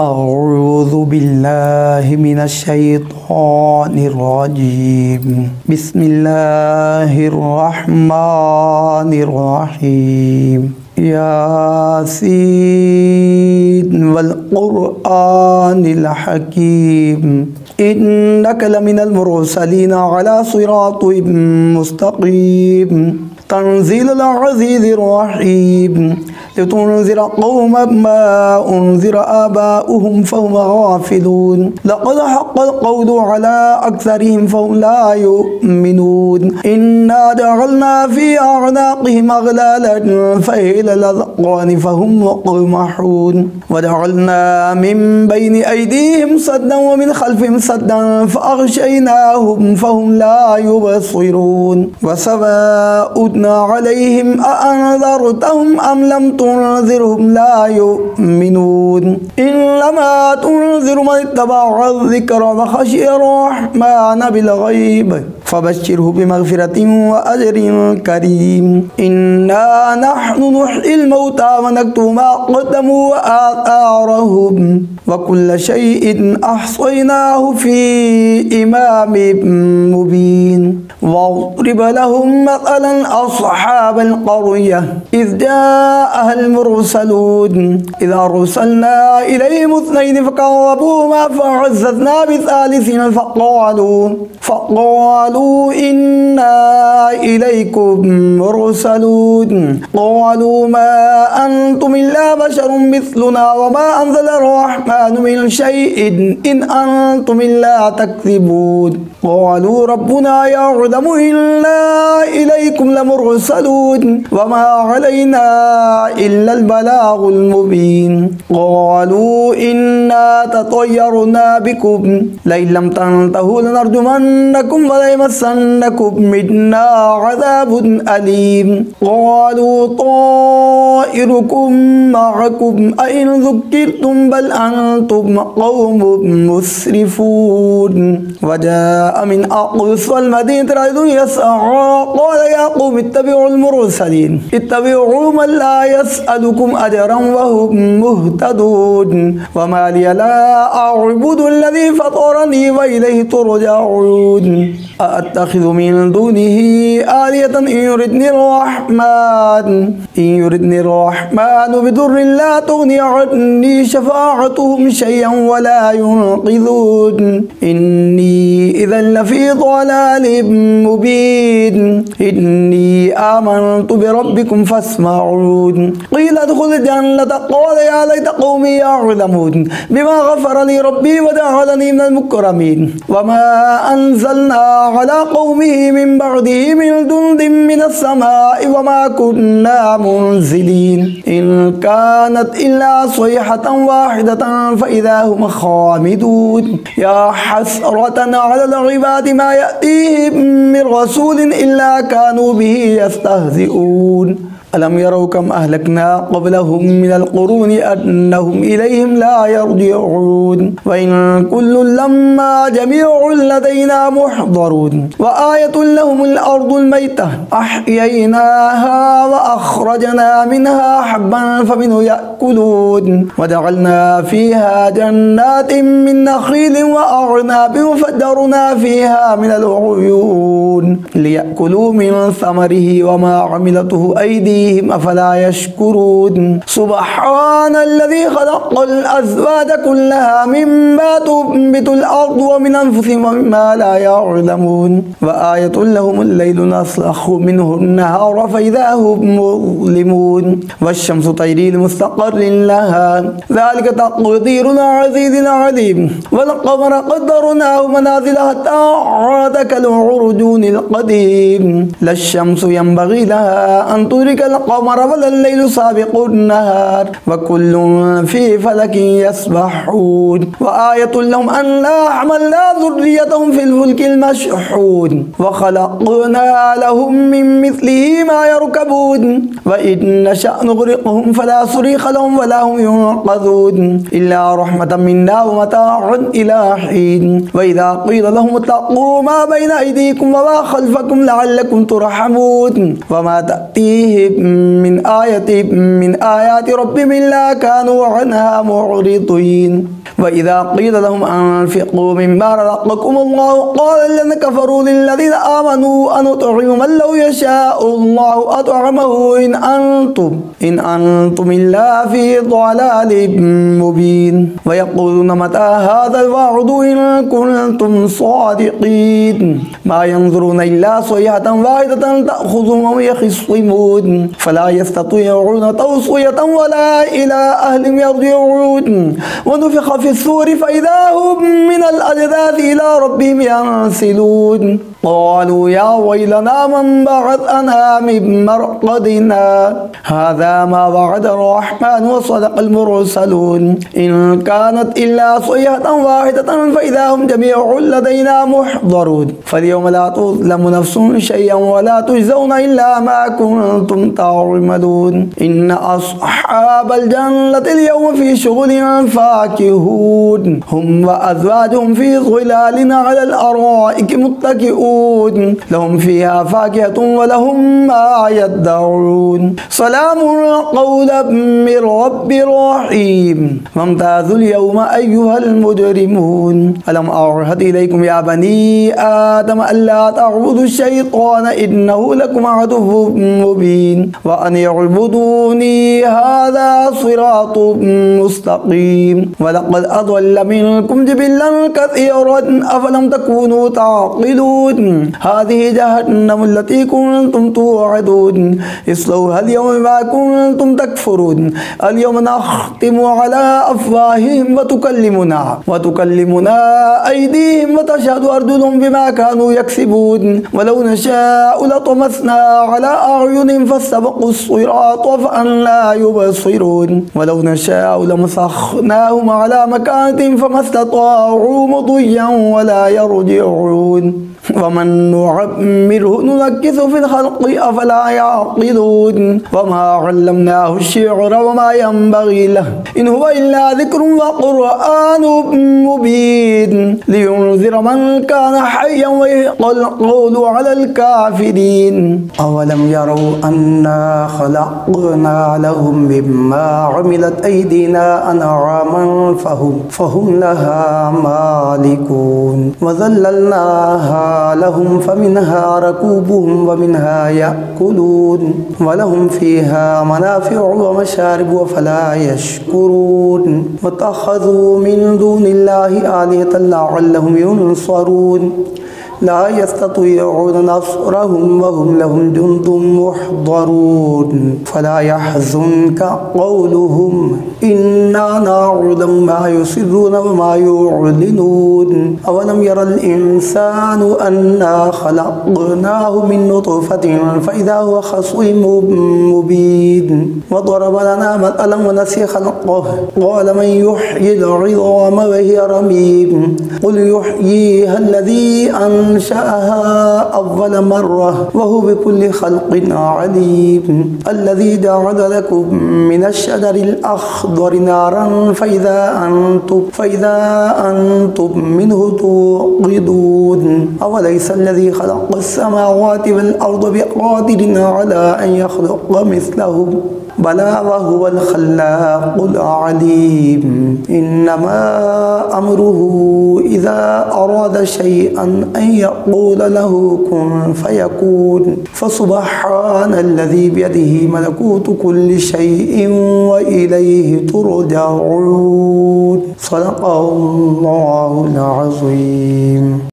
أعوذ بالله من الشيطان الرجيم. بسم الله الرحمن الرحيم. ياسين والقرآن الحكيم إنك لمن المرسلين على صراط مستقيم تنزيل العزيز الرحيم لتنذر قوما ما أنذر آباؤهم فهم غافلون لقد حق القول على أكثرهم فهم لا يؤمنون إنا جعلنا في أعناقهم أغلالا فهي إلى الأذقان فهم مقمحون وجعلنا من بين أيديهم سدا ومن خلفهم سدا فأغشيناهم فهم لا يبصرون وسواء عليهم أأنذرتهم أم لم تنذرهم لا يؤمنون إنما تنذر من اتبع الذكر وخشي الرحمن بالغيب فبشره بمغفرة وأجر كريم. إنا نحن نحيي الموتى ونكتب ما قدموا وآثارهم وكل شيء أحصيناه في إمام مبين. واضرب لهم مثلا أصحاب القرية إذ جاءها المرسلون إذا أرسلنا إليهم اثنين فكذبوهما فعززنا بثالث فقالوا إنا إليكم مرسلون قالوا ما أنتم إلا بشر مثلنا وما أنزل الرحمن من شيء إن أنتم إلا تكذبون قالوا ربنا يعلم إنا إليكم لمرسلون وما علينا إلا البلاغ المبين. قالوا إنا تطيرنا بكم لئن لم تنتهوا لنرجمنكم وليمسنكم منا عذاب أليم. قالوا طائركم معكم أئن ذكرتم بل أنتم قوم مسرفون. وجاء من أقصى المدينة رجل يسعى قال يا قوم اتبعوا المرسلين اتبعوا من لا يسألكم أجرا وهم مهتدون وما لي لا أعبد الذي فطرني وإليه ترجعون. أأتخذ من دونه آلهة إن يردني الرحمن بضر لا تغني عني شفاعتهم شيئا ولا ينقذون إني إذا لفي ضلال مبين. إني آمنت بربكم فاسمعون. قيل ادخل الجنة قال يا ليت قومي يعلمون بما غفر لي ربي وجعلني من المكرمين. وما أنزلنا على قومه من بعده من جند من السماء وما كنا منزلين إن كانت إلا صيحة واحدة فإذا هم خامدون. يا حسرة على العباد ما يأتيهم من رسول إلا كانوا به يستهزئون. ألم يروا كم أهلكنا قبلهم من القرون أنهم إليهم لا يرجعون. وإن كل لما جميع لدينا محضرون. وآية لهم الأرض الميتة أحييناها وأخرجنا منها حبا فمنه يأكلون. وجعلنا فيها جنات من نخيل وأعناب وفجرنا فيها من العيون ليأكلوا من ثمره وما عملته أيديهم أفلا يشكرون. سبحان الذي خلق الأزواج كلها مما تنبت الأرض ومن أنفسهم ومما لا يعلمون. وآية لهم الليل نسلخ منه النهار فإذا هم مظلمون. والشمس تجري لمستقر لها ذلك تقدير العزيز العليم. والقمر قدرناه منازل حتى عاد كالعرجون القديم. لا الشمس ينبغي لها أن تدرك القمر ولا الليل سابق النهار وكل في فلك يسبحون. وآية لهم أنا حملنا ذريتهم في الفلك المشحون وخلقنا لهم من مثله ما يركبون. وإن نشأ نغرقهم فلا صريخ لهم ولا هم ينقذون إلا رحمة منا ومتاع إلى حين. وإذا قيل لهم اتقوا ما بين أيديكم وما خلفكم لعلكم ترحمون وما تأتيهم من آيات ربهم إلا كانوا عنها معرضين. وإذا قيل لهم أنفقوا مما رزقكم الله قال الذين كفروا للذين آمنوا أنطعم من لو يشاء الله أطعمه إن أنتم إلا في ضلال مبين. ويقولون متى هذا الوعد إن كنتم صادقين ما ينظرون إلا صيحة واحدة تأخذهم وهم يخصمون فلا يستطيعون توصية ولا إلى أهلهم يرجعون. ونفخ في الصور فإذا هم من الأجداث إلى ربهم ينسلون. قالوا يا ويلنا من بعثنا من مرقدنا هذا ما وعد الرحمن وصدق المرسلون إن كانت إلا صيحة واحدة فإذا هم جميع لدينا محضرون. فاليوم لا تظلم نفس شيئا ولا تجزون إلا ما كنتم تعملون. إن أصحاب الجنة اليوم في شغل فاكهون هم وأزواجهم في ظلال على الأرائك متكئون لهم فيها فاكهة ولهم ما يدعون. سلام قولا من رب رحيم. وامتازوا اليوم أيها المجرمون. ألم أعهد إليكم يا بني آدم ألا تعبدوا الشيطان إنه لكم عدو مبين وأن اعبدوني هذا صراط مستقيم. ولقد أضل منكم جبلا كثيرا أفلم تكونوا تعقلون. هذه جهنم التي كنتم توعدون اصلوها اليوم بما كنتم تكفرون. اليوم نختم على أفواههم وتكلمنا أيديهم وتشهد أرجلهم بما كانوا يكسبون. ولو نشاء لطمسنا على أعينهم فاستبقوا الصراط فأنى يبصرون. ولو نشاء لمسخناهم على مكانتهم فما استطاعوا مضيا ولا يرجعون. ومن نعمره ننكثه في الخلق أفلا يعقلون. وما علمناه الشعر وما ينبغي له إن هو إلا ذكر وقرآن مبين لينذر من كان حيا ويحق القول على الكافرين. أولم يروا أنا خلقنا لهم مما عملت أيدينا أنعاما فهم لها مالكون وذللناها لهم فمنها ركوبهم ومنها يأكلون ولهم فيها منافع ومشارب وفلا يشكرون. واتخذوا من دون الله آلهة لعلهم ينصرون لا يستطيعون نصرهم وهم لهم جند محضرون. فلا يحزنك قولهم إنا نعلم ما يسرون وما يعلنون. أولم يرى الإنسان أنا خلقناه من نطفة فإذا هو خصيم مبين. وضرب لنا مثلا ونسي خلقه قال من يحيي العظام وهي رميم قل يحييها الذي أنشأها أول مرة وهو بكل خلق عليم. الذي جعل لكم من الشجر الأخضر نارا فإذا أنتم منه توقدون. أوليس الذي خلق السماوات والأرض بقادر على أن يخلق مثلهم بلى وهو الخلاق العليم. إنما أمره إذا أراد شيئا أن يقول له كن فيكون. فسبحان الذي بيده ملكوت كل شيء وإليه ترجعون. صدق الله العظيم.